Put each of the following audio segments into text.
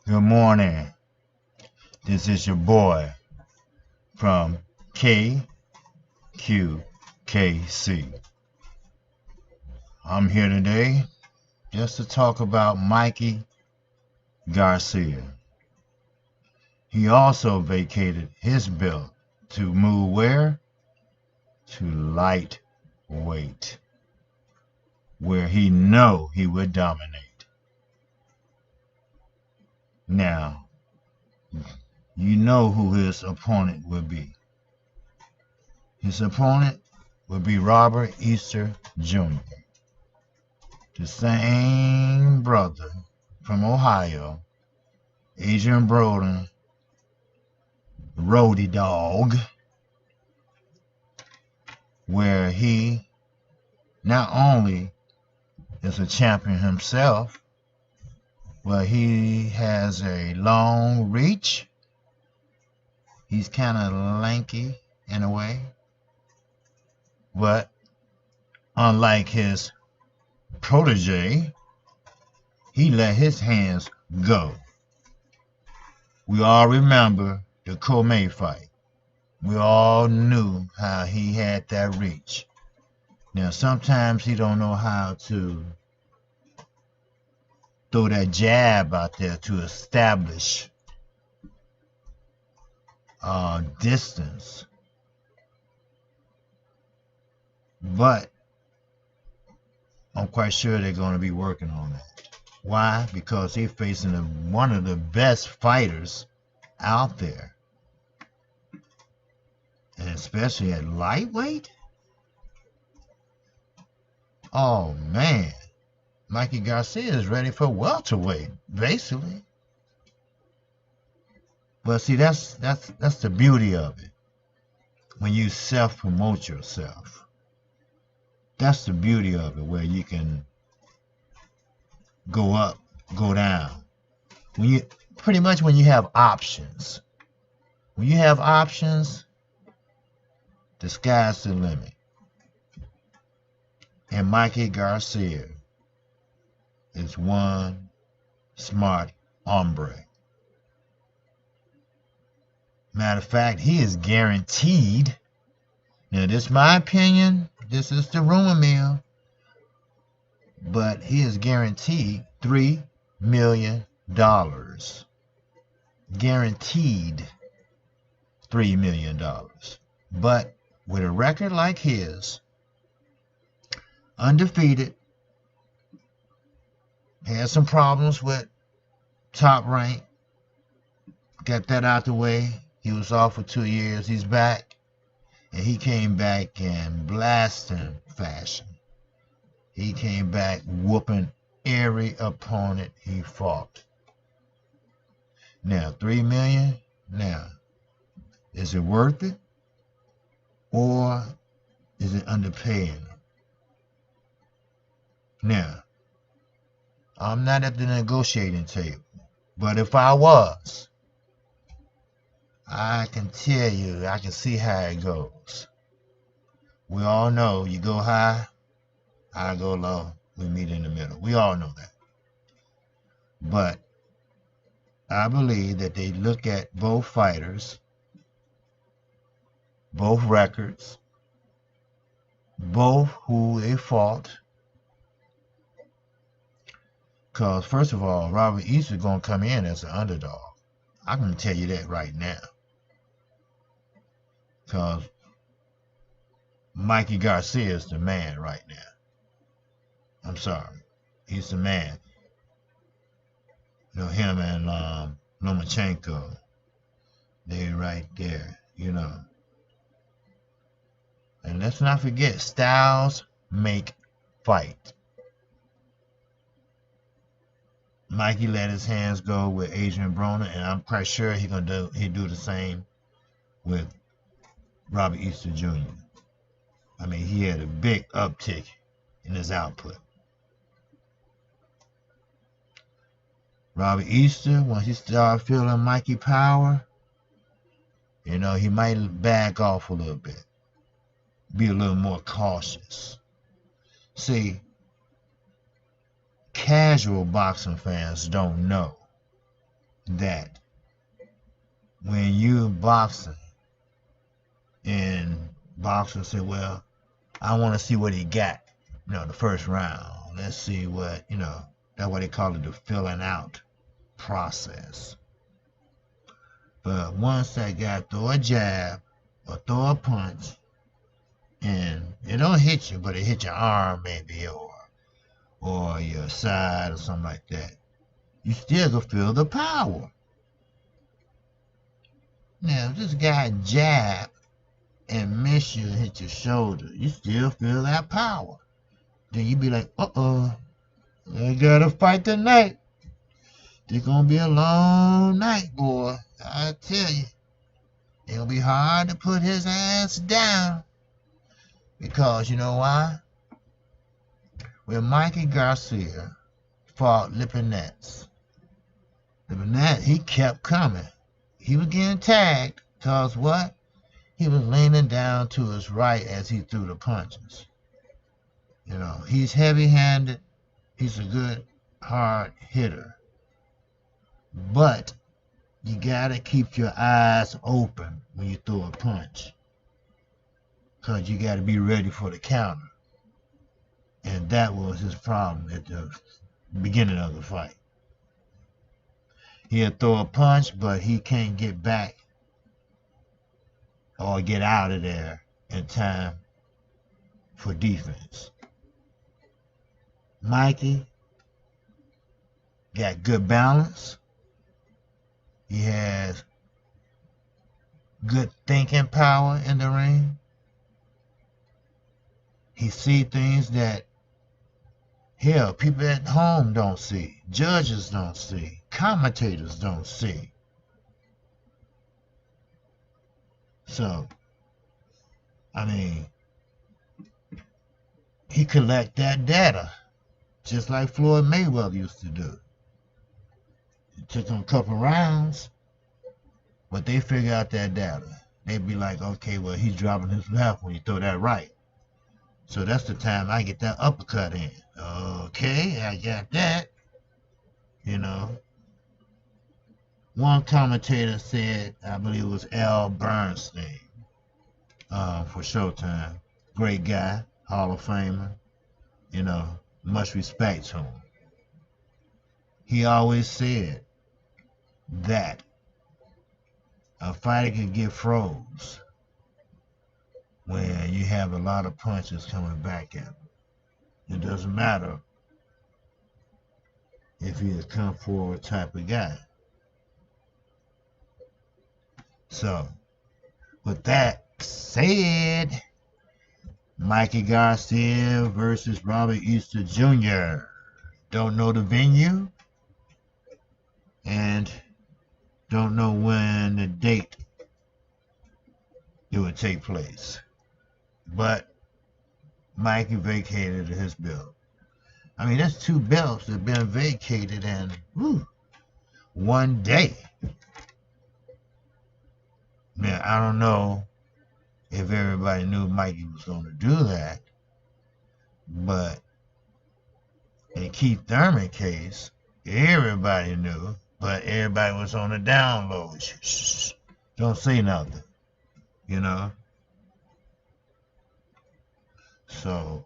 Good morning. This is your boy from KQKC. I'm here today just to talk about Mikey Garcia. He also vacated his belt to move where? To lightweight, where he know he would dominate. Now, you know who his opponent will be. His opponent will be Robert Easter Jr., the same brother from Ohio, Adrian Broden, Roadie Dog, where he not only is a champion himself, but he has a long reach. He's kind of lanky in a way, but unlike his protege, he let his hands go. We all remember the Comey fight. We all knew how he had that reach. Now, sometimes he don't know how to throw that jab out there to establish distance. But I'm quite sure they're going to be working on that. Why? Because he's facing one of the best fighters out there. And especially at lightweight? Oh, man. Mikey Garcia is ready for welterweight, basically. But see, that's the beauty of it. When you self-promote yourself. That's the beauty of it, where you can go up, go down. When you have options. When you have options, the sky's the limit. And Mikey Garcia is one smart hombre. Matter of fact, he is guaranteed. Now, this is my opinion. This is the rumor mill. But he is guaranteed $3 million. Guaranteed $3 million. But with a record like his, undefeated, had some problems with Top Rank, got that out the way. He was off for 2 years. He's back. And he came back in blasting fashion. He came back whooping every opponent he fought. Now, $3 million. Now, is it worth it? Or is it underpaying him? Now, I'm not at the negotiating table. But if I was, I can tell you, I can see how it goes. We all know you go high, I go low, we meet in the middle. We all know that. But I believe that they look at both fighters, both records, both who they fought. Because, first of all, Robert Easter is going to come in as an underdog. I'm going to tell you that right now. Because Mikey Garcia is the man right now. I'm sorry. He's the man. You know, him and Lomachenko, they're right there, you know. And let's not forget, styles make fight. Mikey let his hands go with Adrian Broner, and I'm quite sure he'd do the same with Robert Easter Jr. I mean, he had a big uptick in his output. Robert Easter, once he started feeling Mikey power, you know, he might back off a little bit. Be a little more cautious. See, casual boxing fans don't know that when you boxing and boxer say, well, I want to see what he got, the first round. Let's see what, that's what they call it, the filling out process. But once that guy throw a jab or throw a punch, and it don't hit you, but it hit your arm maybe, or your side or something like that, you still can feel the power. Now, if this guy jab and miss you and hit your shoulder, you still feel that power. Then you be like, I gotta fight tonight. It's gonna be a long night, boy. I tell you. It'll be hard to put his ass down. Because you know why? When Mikey Garcia fought Lipinets, he kept coming. He was getting tagged because what? He was leaning down to his right as he threw the punches. He's heavy-handed. He's a good, hard hitter. But you gotta keep your eyes open when you throw a punch, because you gotta be ready for the counter. And that was his problem at the beginning of the fight. He'll throw a punch, but he can't get back or get out of there in time for defense. Mikey got good balance. He has good thinking power in the ring. He sees things that, hell, people at home don't see. Judges don't see. Commentators don't see. So, he collect that data, just like Floyd Mayweather used to do. It took him a couple rounds, but they figure out that data. They'd be like, okay, well, he's dropping his left when you throw that right. So that's the time I get that uppercut in. Okay, I got that. One commentator said, I believe it was Al Bernstein, for Showtime. Great guy, Hall of Famer. Much respect to him. He always said that a fighter could get froze when you have a lot of punches coming back at him. It doesn't matter if he's a come forward type of guy. So, with that said, Mikey Garcia versus Robert Easter Jr. Don't know the venue and don't know when the date it would take place. But Mikey vacated his belt. That's 2 belts that have been vacated in one day. Now, I don't know if everybody knew Mikey was going to do that, but in Keith Thurman case, everybody knew, but everybody was on the down low. Shh, don't say nothing, So,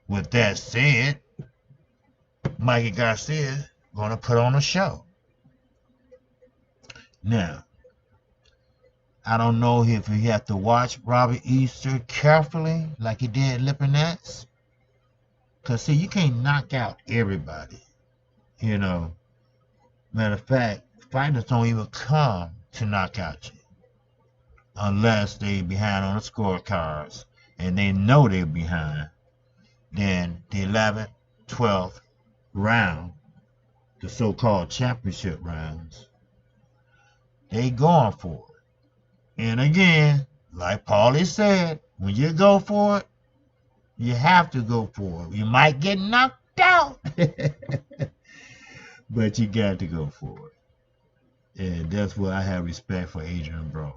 with that said, Mikey Garcia going to put on a show. Now, I don't know if you have to watch Robert Easter carefully like he did Lipinets. Because, see, you can't knock out everybody. Matter of fact, fighters don't even come to knock out you unless they behind on the scorecards and they know they're behind. Then the 11th, 12th round, the so-called championship rounds, they going for it. And again, like Paulie said, when you go for it, you have to go for it. You might get knocked out, but you got to go for it. And that's why I have respect for Adrian Broner.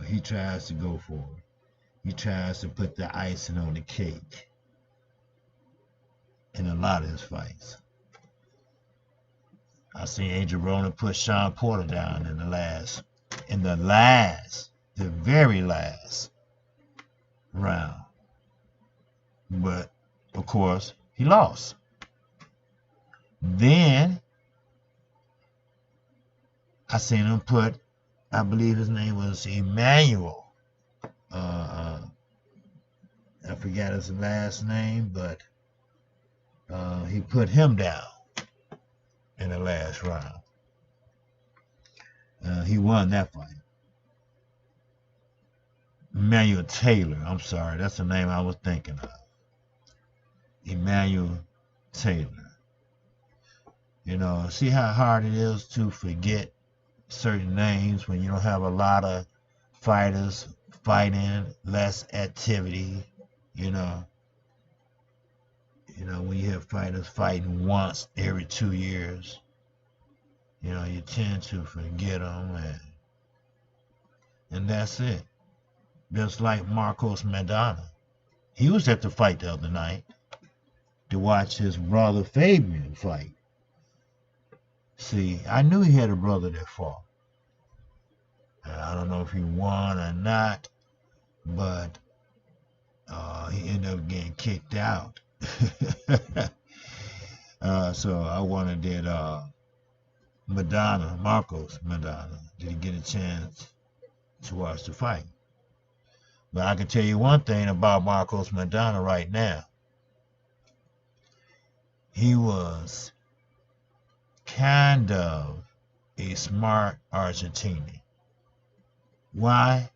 He tries to go for it. He tries to put the icing on the cake in a lot of his fights. I seen Adrian Broner put Sean Porter down in the very last round. But, of course, he lost. Then, I seen him put, I believe his name was Emmanuel. I forgot his last name, but he put him down in the last round. He won that fight. Emmanuel Taylor, I'm sorry, that's the name I was thinking of. Emmanuel Taylor. You know, see how hard it is to forget certain names when you don't have a lot of fighters fighting, less activity, you know. You know, when you have fighters fighting once every 2 years, you know, you tend to forget them, and that's it. Just like Marcos Maidana. He was at the fight the other night to watch his brother Fabian fight. See, I knew he had a brother that fought. I don't know if he won or not, but he ended up getting kicked out. So I wanted that Marcos Maidana, did he get a chance to watch the fight? But I can tell you one thing about Marcos Maidana right now. He was kind of a smart Argentinian. Why?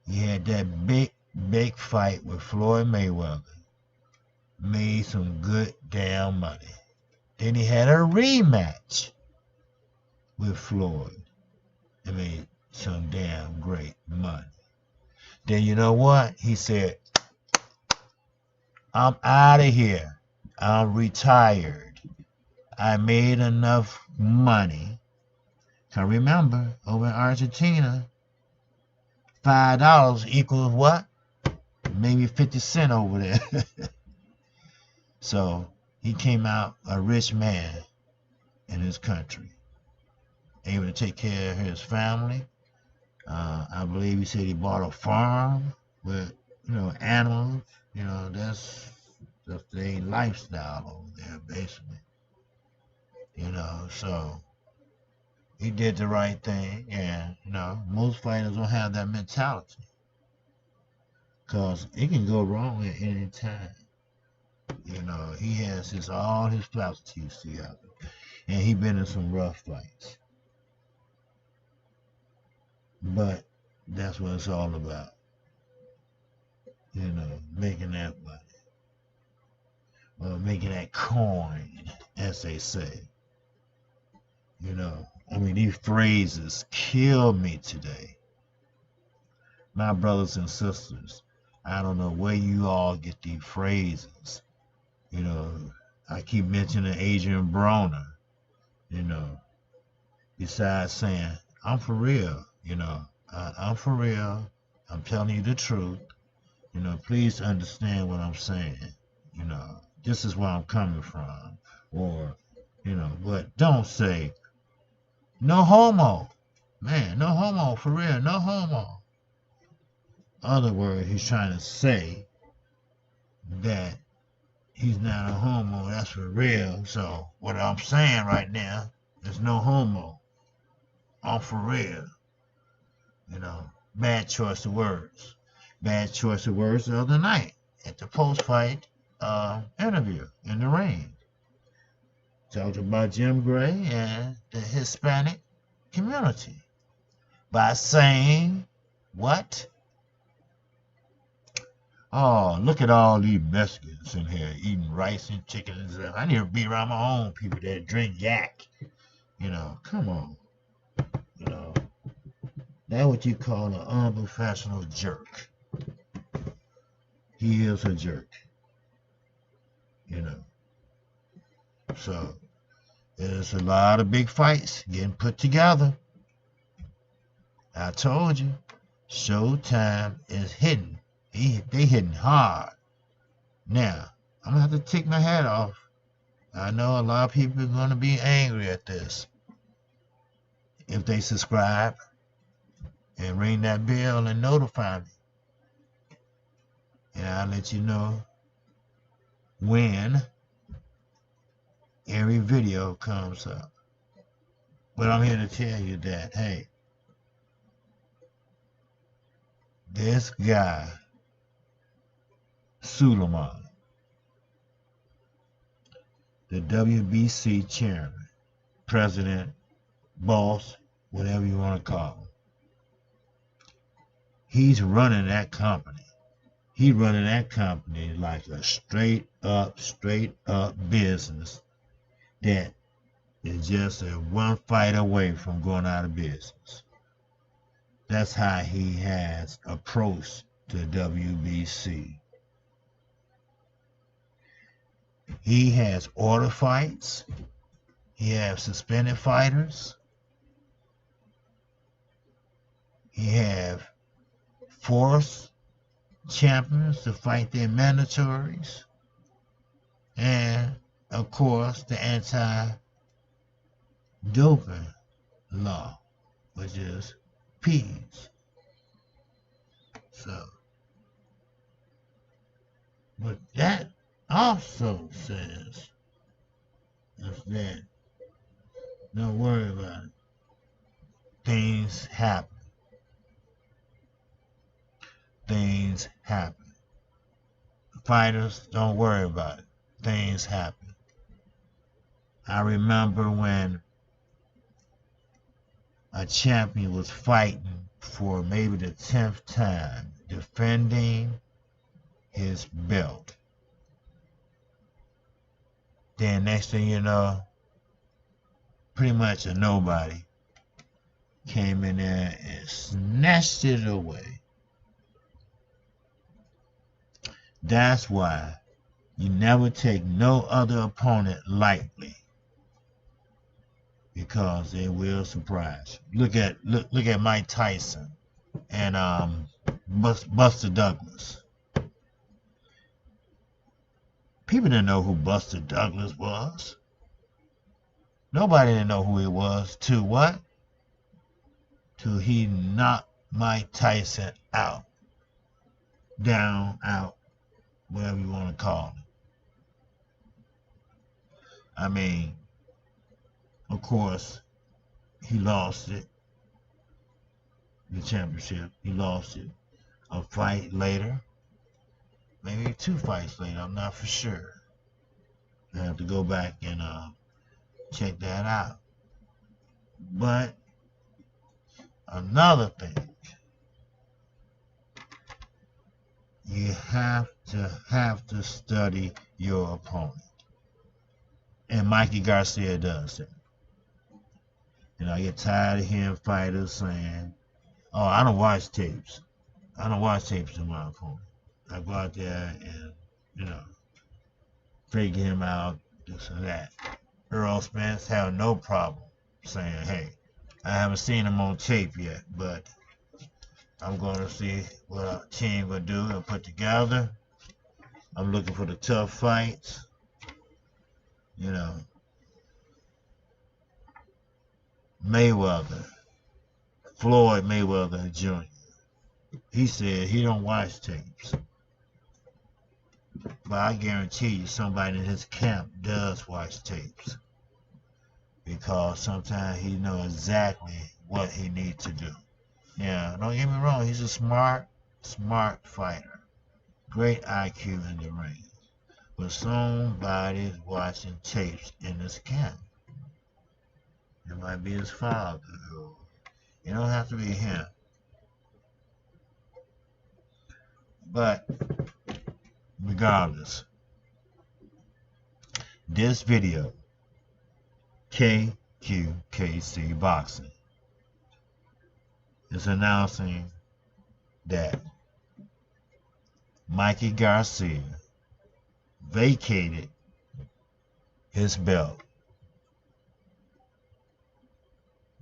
He had that big fight with Floyd Mayweather. Made some good damn money. Then he had a rematch with Floyd and made some damn great money. Then you know what? He said, I'm out of here. I'm retired. I made enough money. Cause remember, over in Argentina, $5 equals what? Maybe 50 cents over there. So he came out a rich man in his country, able to take care of his family. I believe he said he bought a farm with, animals. That's their lifestyle over there, basically. So he did the right thing, and most fighters don't have that mentality, cause it can go wrong at any time. He has all his faculties together, and he been in some rough fights. But that's what it's all about. Making that money. Or making that coin, as they say. These phrases kill me today. My brothers and sisters, I don't know where you all get these phrases. I keep mentioning Adrian Broner, besides saying, I'm for real. I'm for real. I'm telling you the truth. Please understand what I'm saying. This is where I'm coming from. Or, but don't say, no homo. Man, no homo, for real, no homo. Other words, he's trying to say that he's not a homo, that's for real. So, what I'm saying right now is no homo. I'm for real. Bad choice of words. Bad choice of words the other night at the post-fight interview in the ring. Talked about Jim Gray and the Hispanic community by saying, what? Oh, look at all these Mexicans in here eating rice and chicken and stuff. I need to be around my own people that drink yak. Come on. That's what you call an unprofessional jerk. He is a jerk. So, there's a lot of big fights getting put together. I told you, Showtime is hitting. They hitting hard. Now, I'm going to have to take my hat off I know a lot of people are going to be angry at this. If they subscribe and ring that bell and notify me, and I'll let you know when every video comes up. But I'm here to tell you that, hey, this guy, Suleiman, the WBC chairman, president, boss, whatever you want to call him, he's running that company. He's running that company like a straight up business that is just a one fight away from going out of business. That's how he has approached the WBC. He has order fights. He has suspended fighters. He has forced champions to fight their mandatories. And, of course, the anti-doping law, which is PEDS. So, but that also says is that don't worry about it. Things happen. Things happen. Fighters, don't worry about it. Things happen. I remember when a champion was fighting for maybe the 10th time, defending his belt. Then next thing you know, pretty much a nobody came in there and snatched it away. That's why you never take no other opponent lightly, because they will surprise you. Look at Mike Tyson and Buster Douglas. People didn't know who Buster Douglas was. Nobody didn't know who he was. To what? Till he knocked Mike Tyson out. Down, out, whatever you want to call it. I mean, of course, he lost it. The championship. He lost it. A fight later. Maybe 2 fights later. I'm not for sure. I have to go back and check that out. But another thing, you have to study your opponent. And Mikey Garcia does that. And I get tired of hearing fighters saying, oh, I don't watch tapes. I don't watch tapes of my opponent. I go out there and, figure him out, this and that. Earl Spence have no problem saying, hey, I haven't seen him on tape yet, but I'm going to see what our team will do and put together. I'm looking for the tough fights. Mayweather, Floyd Mayweather Jr., he said he don't watch tapes. But I guarantee you somebody in his camp does watch tapes. Because sometimes he knows exactly what he needs to do. Yeah, don't get me wrong, he's a smart fighter. Great IQ in the ring. But somebody's watching tapes in his camp. It might be his father. It don't have to be him. But regardless, this video, KQKC Boxing, is announcing that Mikey Garcia vacated his belt,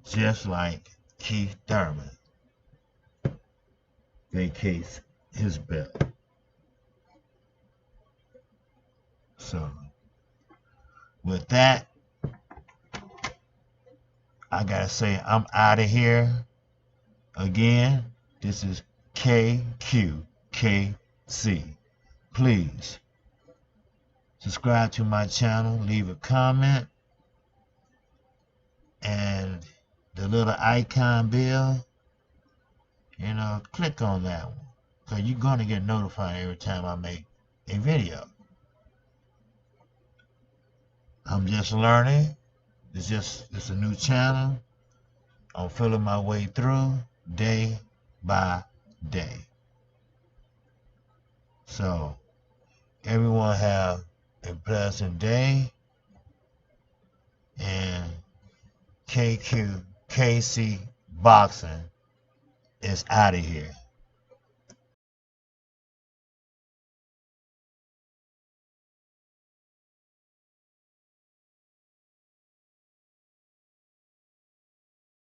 just like Keith Thurman vacates his belt. So with that, I gotta say I'm out of here. Again, this is KQKC. Please subscribe to my channel, leave a comment, and the little icon bell, click on that one. So you're gonna get notified every time I make a video. I'm just learning. It's a new channel. I'm feeling my way through day by day. So everyone have a pleasant day, and KQKC Boxing is out of here.